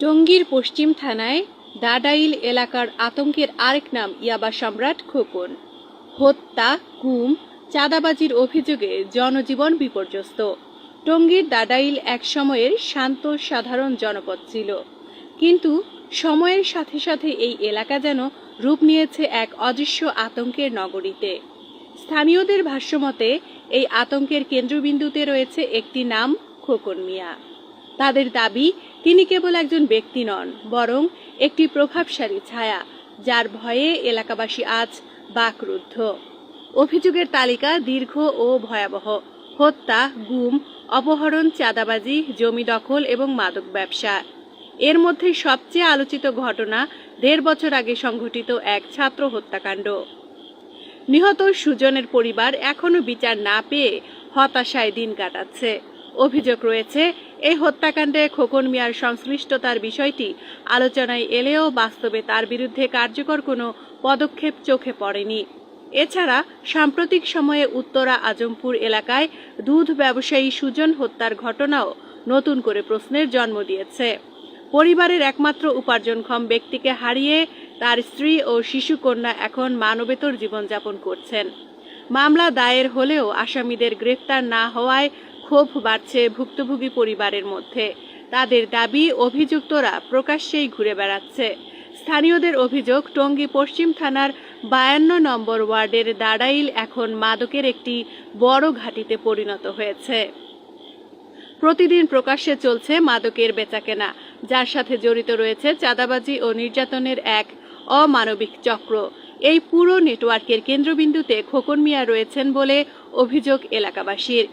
টঙ্গীর পশ্চিম থানায় দাডাইল এলাকার আতঙ্কের আরেক নাম ইয়াবা সম্রাট খোকন। হত্যা, গুম, চাঁদাবাজির অভিযোগে জনজীবন বিপর্যস্ত। টঙ্গীর দাডাইল এক সময়ের শান্ত সাধারণ জনপদ ছিল, কিন্তু সময়ের সাথে সাথে এই এলাকা যেন রূপ নিয়েছে এক অদৃশ্য আতঙ্কের নগরীতে। স্থানীয়দের ভাষ্যমতে এই আতঙ্কের কেন্দ্রবিন্দুতে রয়েছে একটি নাম, খোকন মিয়া। তাদের দাবি, তিনি কেবল একজন ব্যক্তি নন, বরং একটি প্রভাবশালী ছায়া, যার ভয়ে এলাকাবাসী আজ বাকরুদ্ধ। অভিযোগের তালিকা দীর্ঘ ও ভয়াবহ। হত্যা, গুম, অপহরণ, চাঁদাবাজি, জমি দখল এবং মাদক ব্যবসা। এর মধ্যে সবচেয়ে আলোচিত ঘটনা ১.৫ বছর আগে সংঘটিত এক ছাত্র হত্যাকাণ্ড। নিহত সুজনের পরিবার এখনো বিচার না পেয়ে হতাশায় দিন কাটাচ্ছে। অভিযোগ রয়েছে, এই হত্যাকাণ্ডে খোকন মিয়ার সংশ্লিষ্টতার বিষয়টি আলোচনায় এলেও বাস্তবে তার বিরুদ্ধে কার্যকর কোনো পদক্ষেপ চোখে পড়েনি। এছাড়া সাম্প্রতিক সময়ে উত্তরা আজমপুর এলাকায় দুধ ব্যবসায়ী সুজন হত্যার ঘটনাও নতুন করে প্রশ্নের জন্ম দিয়েছে। পরিবারের একমাত্র উপার্জনক্ষম ব্যক্তিকে হারিয়ে তার স্ত্রী ও শিশুকন্যা এখন মানবেতর জীবনযাপন করছেন। মামলা দায়ের হলেও আসামিদের গ্রেফতার না হওয়ায় ক্ষোভ বাড়ছে ভুক্তভোগী পরিবারের মধ্যে। তাদের দাবি, অভিযুক্তরা প্রকাশ্যেই ঘুরে বেড়াচ্ছে। স্থানীয়দের অভিযোগ, টঙ্গী পশ্চিম থানার ৫২ নম্বর ওয়ার্ডের দাডাইল এখন মাদকের একটি বড় ঘাঁটিতে পরিণত হয়েছে। প্রতিদিন প্রকাশ্যে চলছে মাদকের বেচাকেনা, যার সাথে জড়িত রয়েছে চাঁদাবাজি ও নির্যাতনের এক অমানবিক চক্র। এই পুরো নেটওয়ার্কের কেন্দ্রবিন্দুতে খোকন মিয়া রয়েছেন বলে অভিযোগ এলাকাবাসীর।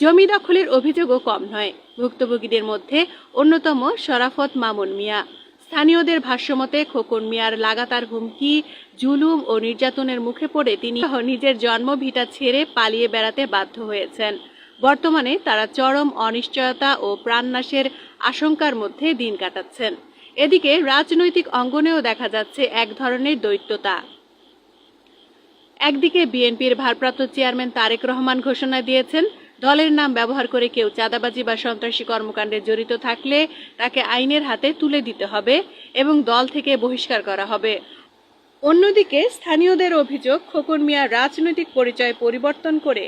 জমি দখলের অভিযোগও কম নয়। ভুক্তভোগীদের মধ্যে অন্যতম শরাফত মামুন মিয়া। স্থানীয়দের ভাষ্যমতে খোকন মিয়ার লাগাতার হুমকি, জুলুম ও নির্যাতনের মুখে পড়ে তিনি নিজের জন্মভিটা ছেড়ে পালিয়ে বেড়াতে বাধ্য হয়েছেন। বর্তমানে তারা চরম অনিশ্চয়তা ও প্রাণনাশের আশঙ্কার মধ্যে দিন কাটাচ্ছেন। এদিকে রাজনৈতিক অঙ্গনেও দেখা যাচ্ছে এক ধরনের দ্বৈততা। একদিকে বিএনপির ভারপ্রাপ্ত চেয়ারম্যান তারেক রহমান ঘোষণা দিয়েছেন, দলের নাম ব্যবহার করে কেউ চাঁদাবাজি বা সন্ত্রাসী কর্মকাণ্ডে জড়িত থাকলে তাকে আইনের হাতে তুলে দিতে হবে এবং দল থেকে বহিষ্কার করা হবে। অন্যদিকে স্থানীয়দের অভিযোগ, খোকন মিয়া রাজনৈতিক পরিচয় পরিবর্তন করে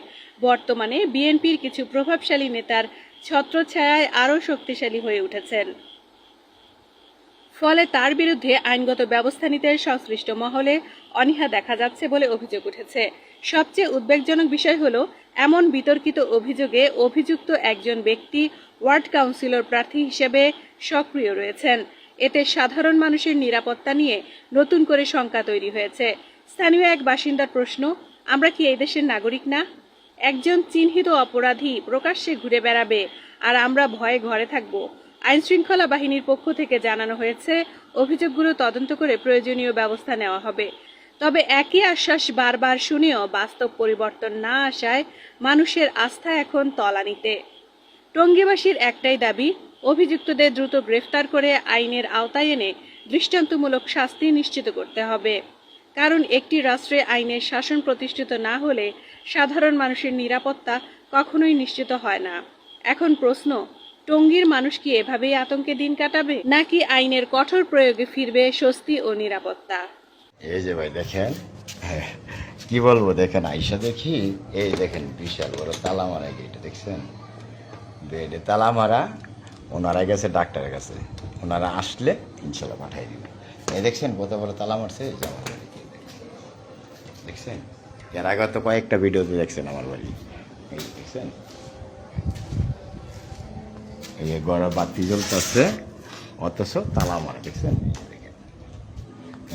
বর্তমানে বিএনপির কিছু প্রভাবশালী নেতার ছত্রছায়ায় আরও শক্তিশালী হয়ে উঠেছেন। ফলে তার বিরুদ্ধে আইনগত ব্যবস্থা নিতে সংশ্লিষ্ট মহলে অনীহা দেখা যাচ্ছে বলে অভিযোগ উঠেছে। সবচেয়ে উদ্বেগজনক বিষয় হলো, এমন বিতর্কিত অভিযোগে অভিযুক্ত একজন ব্যক্তি ওয়ার্ড কাউন্সিলর প্রার্থী হিসেবে সক্রিয় রয়েছেন। এতে সাধারণ মানুষের নিরাপত্তা নিয়ে নতুন করে শঙ্কা তৈরি হয়েছে। স্থানীয় এক বাসিন্দার প্রশ্ন, আমরা কি এই দেশের নাগরিক না? একজন চিহ্নিত অপরাধী প্রকাশ্যে ঘুরে বেড়াবে আর আমরা ভয়ে ঘরে থাকব? আইনশৃঙ্খলা বাহিনীর পক্ষ থেকে জানানো হয়েছে, অভিযোগগুলো তদন্ত করে প্রয়োজনীয় ব্যবস্থা নেওয়া হবে। তবে একই আশ্বাস বারবার শুনেও বাস্তব পরিবর্তন না আসায় মানুষের আস্থা এখন তলানিতে। টঙ্গীবাসীর একটাই দাবি, অভিযুক্তদের দ্রুত গ্রেফতার করে আইনের আওতায় এনে দৃষ্টান্তমূলক শাস্তি নিশ্চিত করতে হবে। কারণ একটি রাষ্ট্রে আইনের শাসন প্রতিষ্ঠিত না হলে সাধারণ মানুষের নিরাপত্তা কখনোই নিশ্চিত হয় না। এখন প্রশ্ন, টঙ্গীর মানুষ কি এভাবেই আতঙ্কে দিন কাটাবে, নাকি আইনের কঠোর প্রয়োগে ফিরবে স্বস্তি ও নিরাপত্তা? এই যে ভাই দেখেন, কি বলবো, দেখেন আইসা দেখি, এই দেখেন বিশাল বড় তালা মারা গেট দেখছেন, বেডে তালা মারা। ওনারা গেছে ডাক্তারের কাছে, ওনারা আসলে ইনশাল্লাহ পাঠাই দিবে। এই দেখছেন কত বড় তালা মারছে, দেখছেন? এর আগে তো কয়েকটা ভিডিওতে দেখছেন আমার বাড়ি, এই দেখছেন, এই গড়া বাতি জ্বলতেছে অথচ তালা মারা, দেখছেন?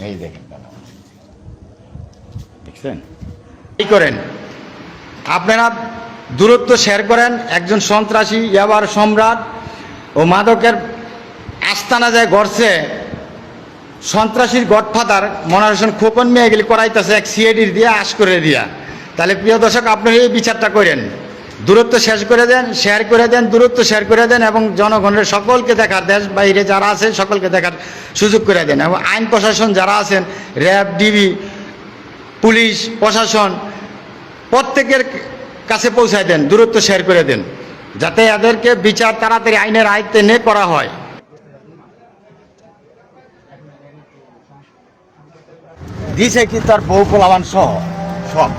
এই দেখেন তালা মারা, দেখছেন? কি করেন আপনারা? দূরত্ব শেয়ার করেন। একজন সন্ত্রাসী, ইয়াবার সম্রাট ও মাদকের আস্তানা যায় গড়ছে, সন্ত্রাসীর গডফাদার মনোয়ার হোসেন খোকন মিয়া গেলে করাইতেছে এক সিআইডির দিয়ে, আশ করে দিয়া। তাহলে প্রিয় দর্শক, আপনারা এই বিচারটা করেন, দূরত্ব শেষ করে দেন, শেয়ার করে দেন, দূরত্ব শেয়ার করে দেন এবং জনগণের সকলকে দেখার, দেশ বাইরে যারা আছে সকলকে দেখার সুযোগ করে দেন। এবং আইন প্রশাসন যারা আছেন, র্যাব, ডিবি, পুলিশ প্রশাসন, প্রত্যেকের কাছে পৌঁছায় দেন, দূরত্ব শেয়ার করে দেন, যাতে এদেরকে বিচার তাড়াতাড়ি আইনের আয়ত্তে নিয়ে করা হয়। দিছে কি তার বউ পোলাবান সহ সব